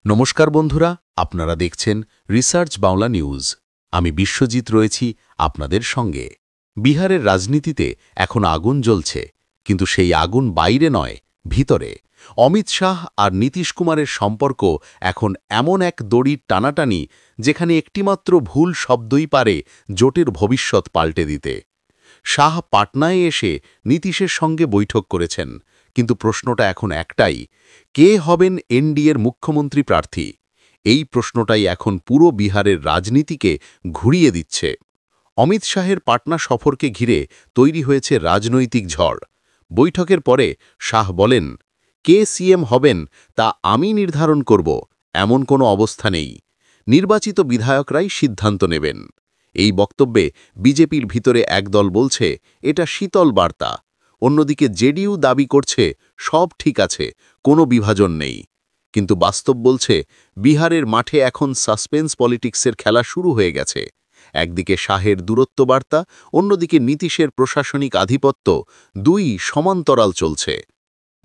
নমস্কার বন্ধুরা, আপনারা দেখছেন রিসার্চ বাংলা নিউজ। আমি বিশ্বজিৎ রয়েছি আপনাদের সঙ্গে। বিহারের রাজনীতিতে এখন আগুন জ্বলছে, কিন্তু সেই আগুন বাইরে নয়, ভিতরে। অমিত শাহ আর নীতিশ কুমারের সম্পর্ক এখন এমন এক দড়ির টানাটানি, যেখানে একটিমাত্র ভুল শব্দই পারে জোটের ভবিষ্যৎ পাল্টে দিতে। শাহ পাটনায় এসে নীতিশের সঙ্গে বৈঠক করেছেন, কিন্তু প্রশ্নটা এখন একটাই: কে হবেন এনডিএর মুখ্যমন্ত্রী প্রার্থী? এই প্রশ্নটাই এখন পুরো বিহারের রাজনীতিকে ঘুরিয়ে দিচ্ছে। অমিত শাহের পাটনা সফরকে ঘিরে তৈরি হয়েছে রাজনৈতিক ঝড়। বৈঠকের পরে শাহ বলেন, কে সিএম হবেন তা আমি নির্ধারণ করব, এমন কোনো অবস্থা নেই। নির্বাচিত বিধায়করাই সিদ্ধান্ত নেবেন। এই বক্তব্যে বিজেপির ভিতরে একদল বলছে এটা শীতল বার্তা, অন্যদিকে জেডিইউ দাবি করছে সব ঠিক আছে, কোনো বিভাজন নেই। কিন্তু বাস্তব বলছে বিহারের মাঠে এখন সাসপেন্স পলিটিক্সের খেলা শুরু হয়ে গেছে। একদিকে শাহের দূরত্ব বার্তা, অন্যদিকে নীতিশের প্রশাসনিক আধিপত্য, দুই সমান্তরাল চলছে।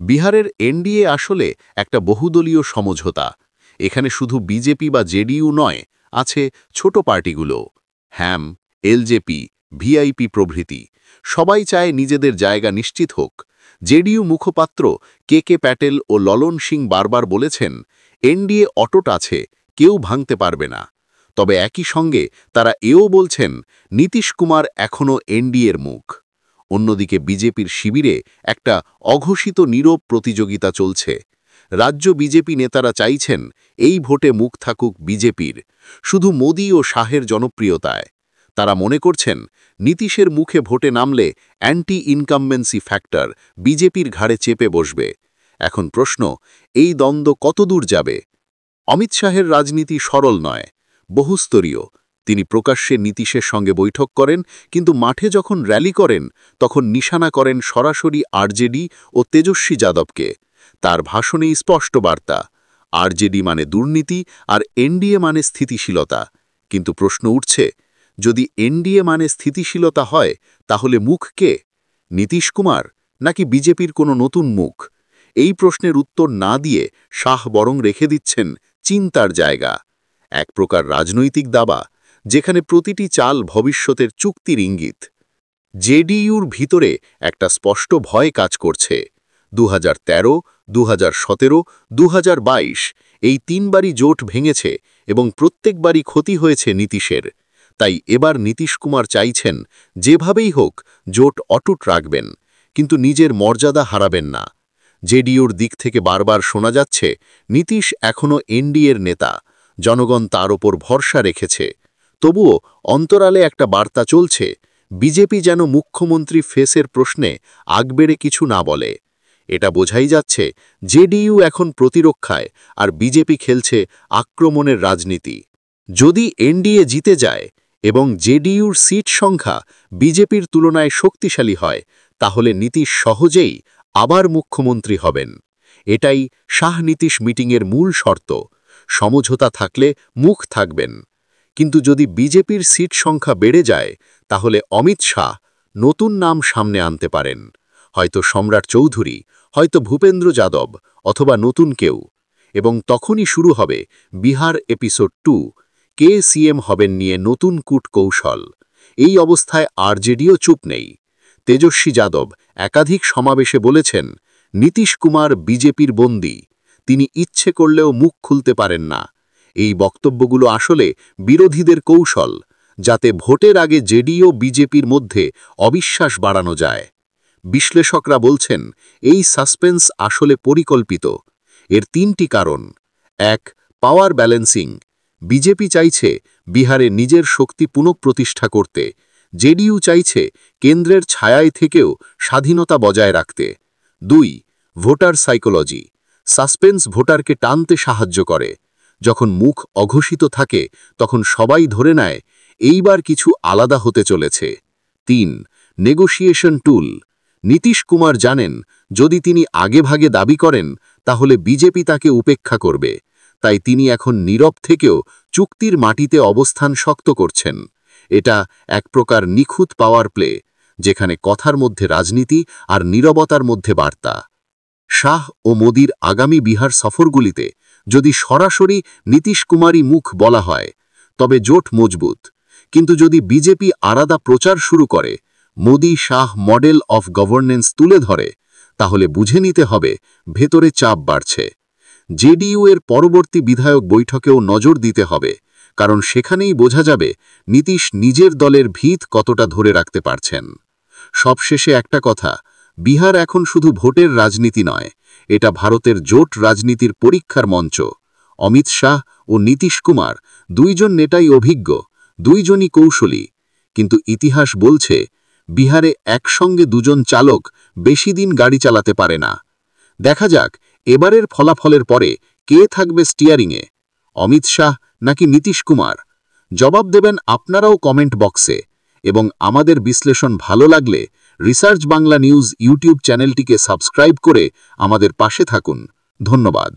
বিহারের এনডিএ আসলে একটা বহুদলীয় সমঝোতা। এখানে শুধু বিজেপি বা জেডিইউ নয়, আছে ছোট পার্টিগুলো, হ্যাম, এলজেপি, ভিআইপি প্রভৃতি। সবাই চায় নিজেদের জায়গা নিশ্চিত হোক। জেডিইউ মুখপাত্র কে প্যাটেল ও ললন সিং বারবার বলেছেন, এনডিএ অটুট আছে, কেউ ভাঙতে পারবে না। তবে একই সঙ্গে তারা এও বলছেন, নীতিশ কুমার এখনও এনডিএর মুখ। অন্যদিকে বিজেপির শিবিরে একটা অঘোষিত নীরব প্রতিযোগিতা চলছে। রাজ্য বিজেপি নেতারা চাইছেন এই ভোটে মুখ থাকুক বিজেপির, শুধু মোদি ও শাহের জনপ্রিয়তায়। তারা মনে করছেন নীতিশের মুখে ভোটে নামলে অ্যান্টি ইনকামবেন্সি ফ্যাক্টর বিজেপির ঘাড়ে চেপে বসবে। এখন প্রশ্ন, এই দ্বন্দ্ব কতদূর যাবে? অমিত শাহের রাজনীতি সরল নয়, বহুস্তরীয়। তিনি প্রকাশ্যে নীতিশের সঙ্গে বৈঠক করেন, কিন্তু মাঠে যখন র্যালি করেন তখন নিশানা করেন সরাসরি আরজেডি ও তেজস্বী যাদবকে। তার ভাষণেই স্পষ্ট বার্তা, আরজেডি মানে দুর্নীতি আর এনডিএ মানে স্থিতিশীলতা। কিন্তু প্রশ্ন উঠছে, যদি এনডিএ মানে স্থিতিশীলতা হয়, তাহলে মুখ কে? নীতিশ কুমার নাকি বিজেপির কোনো নতুন মুখ? এই প্রশ্নের উত্তর না দিয়ে শাহ বরং রেখে দিচ্ছেন চিন্তার জায়গা। এক প্রকার রাজনৈতিক দাবা, যেখানে প্রতিটি চাল ভবিষ্যতের চুক্তির ইঙ্গিত। জেডিইউর ভিতরে একটা স্পষ্ট ভয় কাজ করছে। 2013, 2017, 2022 এই তিনবারই জোট ভেঙেছে এবং প্রত্যেকবারই ক্ষতি হয়েছে নীতিশের। তাই এবার নীতিশ কুমার চাইছেন যেভাবেই হোক জোট অটুট রাখবেন, কিন্তু নিজের মর্যাদা হারাবেন না। জেডিইউর দিক থেকে বারবার শোনা যাচ্ছে নীতিশ এখনও এনডিএর নেতা, জনগণ তার ওপর ভরসা রেখেছে। তবুও অন্তরালে একটা বার্তা চলছে, বিজেপি যেন মুখ্যমন্ত্রী ফেসের প্রশ্নে আগবেড়ে কিছু না বলে। এটা বোঝাই যাচ্ছে জেডিইউ এখন প্রতিরক্ষায় আর বিজেপি খেলছে আক্রমণের রাজনীতি। যদি এনডিএ জিতে যায় এবং জেডিইউর সিট সংখ্যা বিজেপির তুলনায় শক্তিশালী হয়, তাহলে নীতিশ সহজেই আবার মুখ্যমন্ত্রী হবেন। এটাই শাহ নীতিশ মিটিংয়ের মূল শর্ত। সমঝোতা থাকলে মুখ থাকবেন। কিন্তু যদি বিজেপির সিট সংখ্যা বেড়ে যায়, তাহলে অমিত শাহ নতুন নাম সামনে আনতে পারেন। হয়তো সম্রাট চৌধুরী, হয়তো ভূপেন্দ্র যাদব, অথবা নতুন কেউ। এবং তখনই শুরু হবে বিহার এপিসোড 2, কে সিএম হবেন নিয়ে নতুন কূটকৌশল। এই অবস্থায় আরজেডিও চুপ নেই। তেজস্বী যাদব একাধিক সমাবেশে বলেছেন, নীতিশ কুমার বিজেপির বন্দী, তিনি ইচ্ছে করলেও মুখ খুলতে পারেন না। এই বক্তব্যগুলো আসলে বিরোধীদের কৌশল, যাতে ভোটের আগে জেডিইউ বিজেপির মধ্যে অবিশ্বাস বাড়ানো যায়। বিশ্লেষকরা বলছেন এই সাসপেন্স আসলে পরিকল্পিত। এর তিনটি কারণ: 1. পাওয়ার ব্যালেন্সিং। বিজেপি চাইছে বিহারে নিজের শক্তি পুনঃপ্রতিষ্ঠা করতে, জেডিইউ চাইছে কেন্দ্রের ছায়ায় থেকেও স্বাধীনতা বজায় রাখতে। 2. Voter psychology. সাসপেন্স ভোটারকে টানতে সাহায্য করে। যখন মুখ অঘোষিত থাকে তখন সবাই ধরে নেয় এইবার কিছু আলাদা হতে চলেছে। 3. নেগোশিয়েশন টুল। নীতিশ কুমার জানেন যদি তিনি আগেভাগে দাবি করেন তাহলে বিজেপি তাকে উপেক্ষা করবে, তাই তিনি এখন নীরব থেকেও চুক্তির মাটিতে অবস্থান শক্ত করছেন। এটা এক প্রকার নিখুঁত পাওয়ার প্লে, যেখানে কথার মধ্যে রাজনীতি আর নীরবতার মধ্যে বার্তা। শাহ ও মোদির আগামী বিহার সফরগুলিতে যদি সরাসরি নীতিশ কুমারই মুখ বলা হয় তবে জোট মজবুত, কিন্তু যদি বিজেপি আলাদা প্রচার শুরু করে, Modi Shah model of governance তুলে ধরে, তাহলে বুঝে নিতে হবে ভেতরে চাপ বাড়ছে। জেডিইউ এর পরবর্তী বিধায়ক বৈঠকেও নজর দিতে হবে, কারণ সেখানেই বোঝা যাবে নীতিশ নিজের দলের ভিত কতটা ধরে রাখতে পারছেন। সবশেষে একটা কথা, বিহার এখন শুধু ভোটের রাজনীতি নয়, এটা ভারতের জোট রাজনীতির পরীক্ষার মঞ্চ। অমিত শাহ ও নীতিশ কুমার দুইজন নেতাই অভিজ্ঞ, দুইজনই কৌশলী, কিন্তু ইতিহাস বলছে বিহারে একসঙ্গে দুজন চালক বেশি দিন গাড়ি চালাতে পারে না। দেখা যাক এবারের ফলাফলের পরে কে থাকবে স্টিয়ারিংয়ে, অমিত শাহ নাকি নীতিশ কুমার? জবাব দেবেন আপনারাও কমেন্ট বক্সে। এবং আমাদের বিশ্লেষণ ভালো লাগলে রিসার্চ বাংলা নিউজ ইউটিউব চ্যানেলটিকে সাবস্ক্রাইব করে আমাদের পাশে থাকুন। ধন্যবাদ।